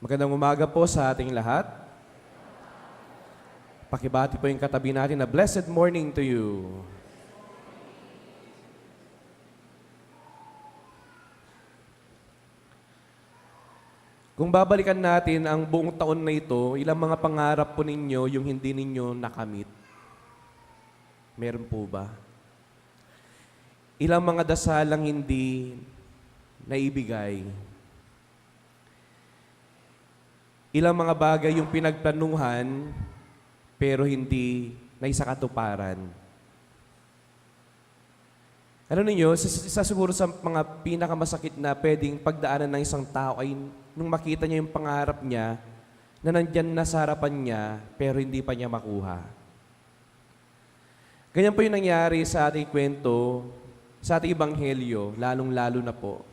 Magandang umaga po sa ating lahat. Pakibati po yung katabi natin na blessed morning to you. Kung babalikan natin ang buong taon na ito, ilang mga pangarap po ninyo yung hindi ninyo nakamit? Meron po ba? Ilang mga dasalang hindi naibigay? Ilang mga bagay yung pinagplanuhan pero hindi naisakatuparan? Ano ninyo, isa siguro sa mga pinakamasakit na pwedeng pagdaanan ng isang tao ay nung makita niya yung pangarap niya na nandyan na sa harapan niya pero hindi pa niya makuha. Ganyan po yung nangyari sa ating kwento, sa ating ebanghelyo, lalong-lalo na po.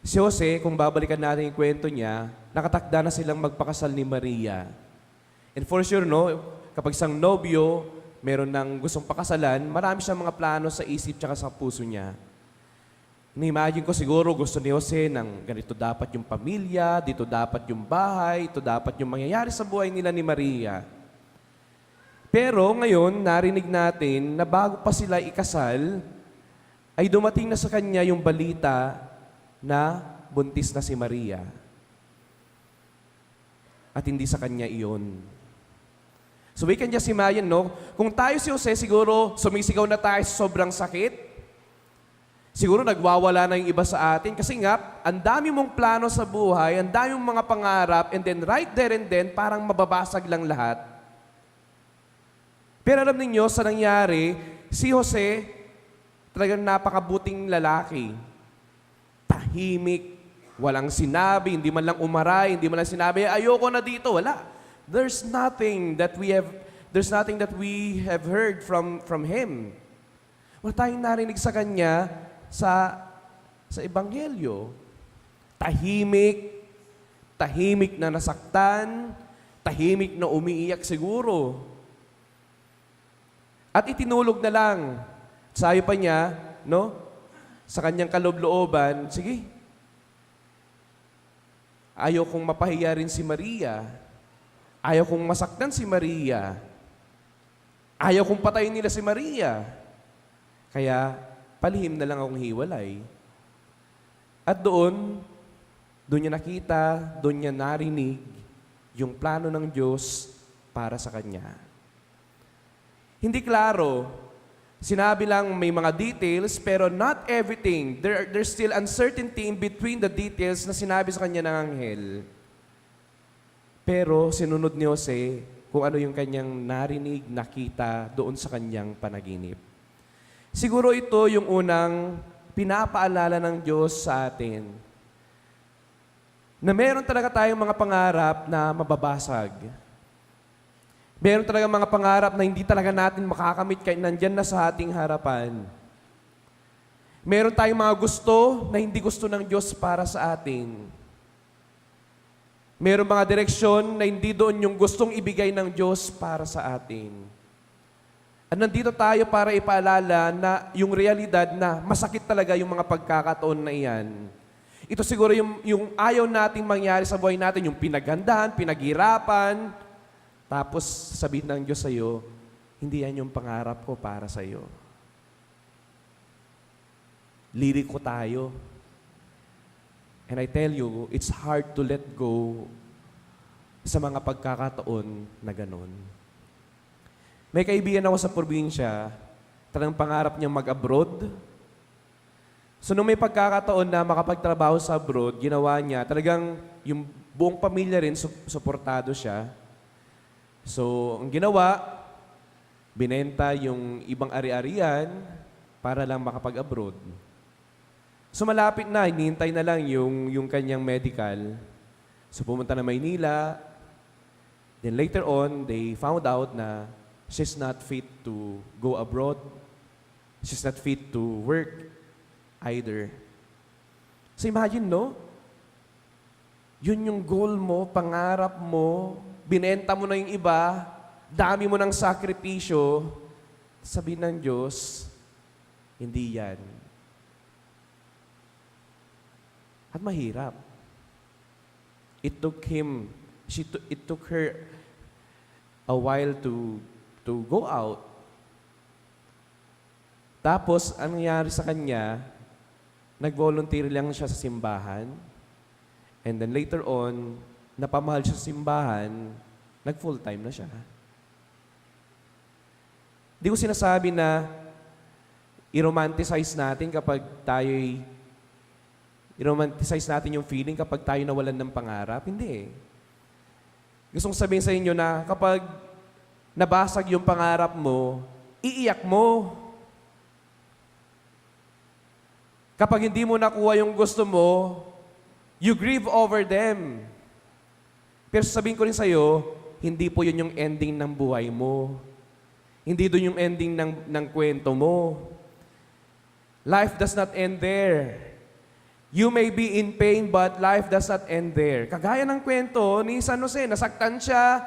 Si Jose, kung babalikan natin yung kwento niya, nakatakda na silang magpakasal ni Maria. And for sure, no, kapag isang nobyo, meron ng gustong pakasalan, marami siyang mga plano sa isip tsaka sa puso niya. Ni-imagine ko siguro gusto ni Jose ng ganito dapat yung pamilya, dito dapat yung bahay, ito dapat yung mangyayari sa buhay nila ni Maria. Pero ngayon, narinig natin na bago pa sila ikasal, ay dumating na sa kanya yung balita na buntis na si Maria. At hindi sa kanya iyon. So we can just imagine, no? Kung tayo si Jose, siguro sumisigaw na tayo sa sobrang sakit. Siguro nagwawala na yung iba sa atin. Kasi nga, ang dami mong plano sa buhay, ang dami mong mga pangarap, and then right there and then, parang mababasag lang lahat. Pero alam niyo sa nangyari, si Jose, talagang napakabuting lalaki. Tahimik, walang sinabi, hindi man lang umaray, hindi man lang sinabi, ayoko na dito, wala. There's nothing that we have heard from him. Wala tayong narinig sa kanya sa ebanghelyo. Tahimik na nasaktan, tahimik na umiiyak siguro. At itinulog na lang. Sabi pa niya, no? Sa kanyang kaloob-looban, sige, ayaw kong mapahiya rin si Maria. Ayaw kong masaktan si Maria. Ayaw kong patayin nila si Maria. Kaya, palihim na lang akong hiwalay. At doon niya nakita, doon niya narinig yung plano ng Diyos para sa kanya. Hindi klaro. Sinabi lang may mga details, pero not everything. There's still uncertainty in between the details na sinabi sa kanya ng anghel. Pero sinunod ni Jose kung ano yung kanyang narinig, nakita doon sa kanyang panaginip. Siguro ito yung unang pinapaalala ng Diyos sa atin na meron talaga tayong mga pangarap na mababasag. Meron talaga mga pangarap na hindi talaga natin makakamit kahit nandyan na sa ating harapan. Meron tayong mga gusto na hindi gusto ng Diyos para sa atin. Meron mga direksyon na hindi doon yung gustong ibigay ng Diyos para sa atin. At nandito tayo para ipaalala na yung realidad na masakit talaga yung mga pagkakataon na iyan. Ito siguro yung ayaw nating mangyari sa buhay natin, yung pinaghandahan, pinaghirapan, tapos sabihin ng Diyos sa'yo, hindi yan yung pangarap ko para sa'yo. Lirik ko tayo. And I tell you, it's hard to let go sa mga pagkakataon na ganun. May kaibigan ako sa probinsya, talagang pangarap niyang mag-abroad. So nung may pagkakataon na makapagtrabaho sa abroad, ginawa niya, talagang yung buong pamilya rin, suportado siya. So ang ginawa, binenta yung ibang ari-arian para lang makapag-abroad. So malapit na, hinihintay na lang yung kanyang medical. So pumunta na Maynila. Then later on, they found out na she's not fit to go abroad. She's not fit to work either. So imagine, no? Yun yung goal mo, pangarap mo, binenta mo na yung iba, dami mo ng sakripisyo, sabihin ng Diyos, hindi yan. At mahirap. it took her a while to go out. Tapos, ang nangyari sa kanya, nag-volunteer lang siya sa simbahan. And then later on, napamahal siya sa simbahan, nag-full-time na siya. Di ko sinasabi na i-romanticize natin kapag i-romanticize natin yung feeling kapag tayo nawalan ng pangarap. Hindi eh. Gusto kong sabihin sa inyo na kapag nabasag yung pangarap mo, iiyak mo. Kapag hindi mo nakuha yung gusto mo, you grieve over them. Pero sabihin ko rin sa'yo, hindi po yun yung ending ng buhay mo. Hindi doon yung ending ng kwento mo. Life does not end there. You may be in pain, but life does not end there. Kagaya ng kwento ni San Jose, nasaktan siya,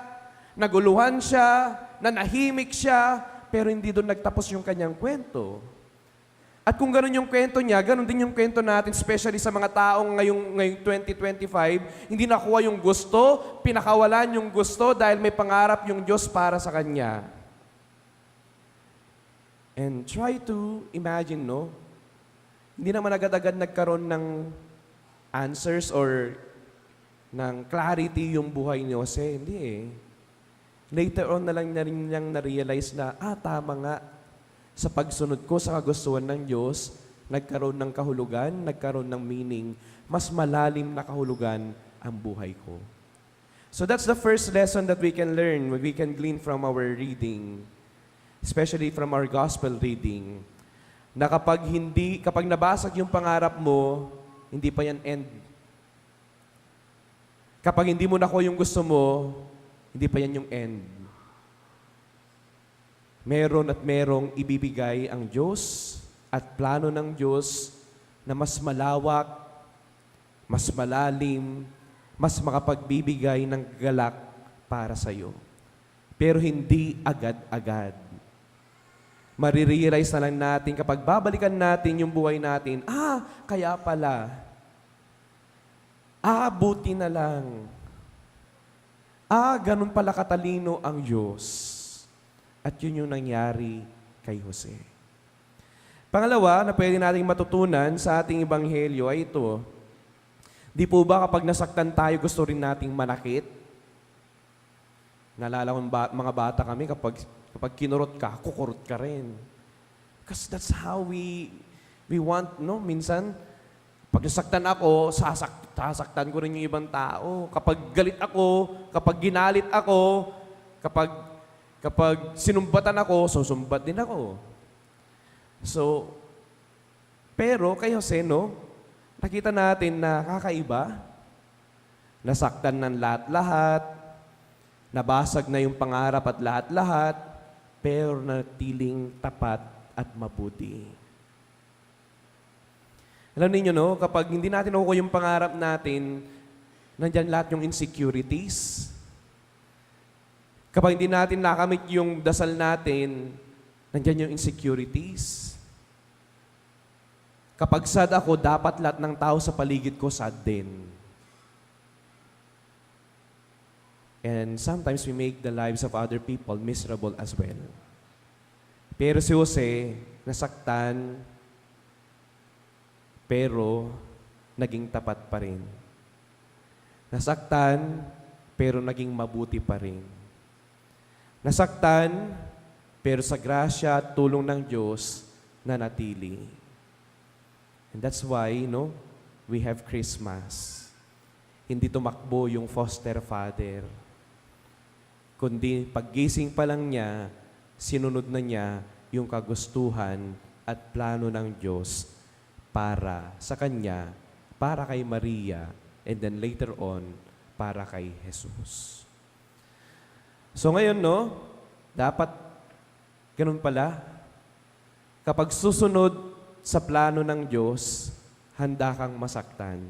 naguluhan siya, nanahimik siya, pero hindi doon nagtapos yung kanyang kwento. At kung ganun yung kwento niya, ganun din yung kwento natin, especially sa mga taong ngayong 2025, hindi nakuha yung gusto, pinakawalan yung gusto dahil may pangarap yung Diyos para sa kanya. And try to imagine, no? Hindi naman agad-agad nagkaroon ng answers or ng clarity yung buhay ni Jose. Hindi eh. Later on na lang niyang na-realize na, tama nga. Sa pagsunod ko sa kagustuhan ng Diyos, nagkaroon ng kahulugan, nagkaroon ng meaning, mas malalim na kahulugan ang buhay ko. So that's the first lesson that we can learn, we can glean from our reading, especially from our gospel reading, na kapag nabasag yung pangarap mo, hindi pa yan end. Kapag hindi mo nakuha yung gusto mo, hindi pa yan yung end. Meron at merong ibibigay ang Diyos at plano ng Diyos na mas malawak, mas malalim, mas makapagbibigay ng galak para sa iyo. Pero hindi agad-agad. Marirealize na lang natin kapag babalikan natin yung buhay natin, kaya pala. Buti na lang. Ganun pala katalino ang Diyos. At yun yung nangyari kay Jose. Pangalawa na pwede nating matutunan sa ating ebanghelyo ay ito. Di po ba kapag nasaktan tayo, gusto rin nating manakit? Naalala ko mga bata kami, kapag kinurot ka, kukurot ka rin. Because that's how we want, no? Minsan, pag nasaktan ako, sasaktan ko rin yung ibang tao. Kapag galit ako, kapag ginalit ako, kapag sinumbatan ako, susumbat din ako. So, pero kay Jose, no, nakita natin na kakaiba. Nasaktan ng lahat-lahat, nabasag na yung pangarap at lahat-lahat, pero natiling tapat at mabuti. Alam niyo, no, kapag hindi natin nakukuha yung pangarap natin, nandyan lahat yung insecurities. Kapag hindi natin nakamit yung dasal natin, nandyan yung insecurities. Kapag sad ako, dapat lahat ng tao sa paligid ko sad din. And sometimes we make the lives of other people miserable as well. Pero si Jose, nasaktan, pero naging tapat pa rin. Nasaktan, pero naging mabuti pa rin. Nasaktan, pero sa grasya at tulong ng Diyos, nanatili. And that's why, we have Christmas. Hindi tumakbo yung foster father. Kundi paggising pa lang niya, sinunod na niya yung kagustuhan at plano ng Diyos para sa kanya, para kay Maria, and then later on, para kay Jesus. So ngayon, dapat ganun pala. Kapag susunod sa plano ng Diyos, handa kang masaktan.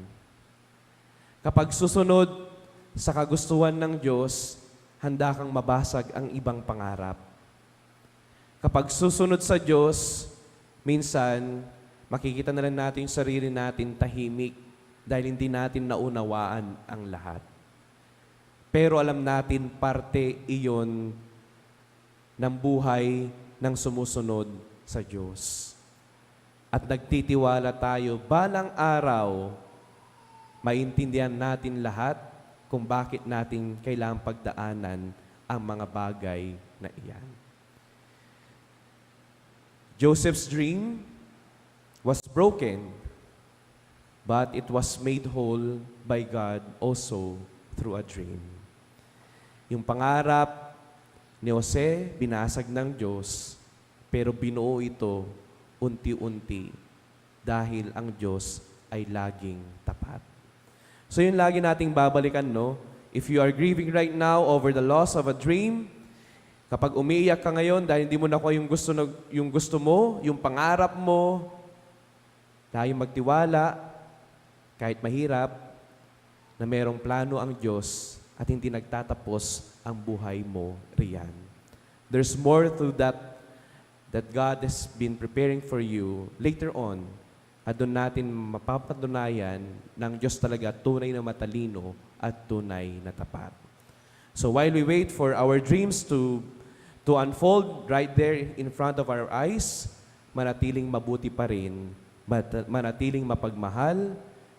Kapag susunod sa kagustuhan ng Diyos, handa kang mabasag ang ibang pangarap. Kapag susunod sa Diyos, minsan, makikita na lang natin yung sarili natin tahimik dahil hindi natin naunawaan ang lahat. Pero alam natin, parte iyon ng buhay ng sumusunod sa Diyos. At nagtitiwala tayo, balang araw, maintindihan natin lahat kung bakit natin kailangang pagdaanan ang mga bagay na iyan. Joseph's dream was broken, but it was made whole by God also through a dream. Yung pangarap ni Jose, binasag ng Diyos, pero binuo ito unti-unti dahil ang Diyos ay laging tapat. So yun lagi nating babalikan, no? If you are grieving right now over the loss of a dream, kapag umiiyak ka ngayon dahil hindi mo nakuha yung gusto mo, yung pangarap mo, tayo magtiwala, kahit mahirap, na merong plano ang Diyos at hindi nagtatapos ang buhay mo riyan. There's more to that God has been preparing for you later on. At doon natin mapapatunayan ng Diyos talaga tunay na matalino at tunay na tapat. So while we wait for our dreams to unfold right there in front of our eyes, manatiling mabuti pa rin, manatiling mapagmahal,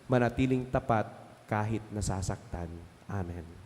manatiling tapat kahit nasasaktan. Amen.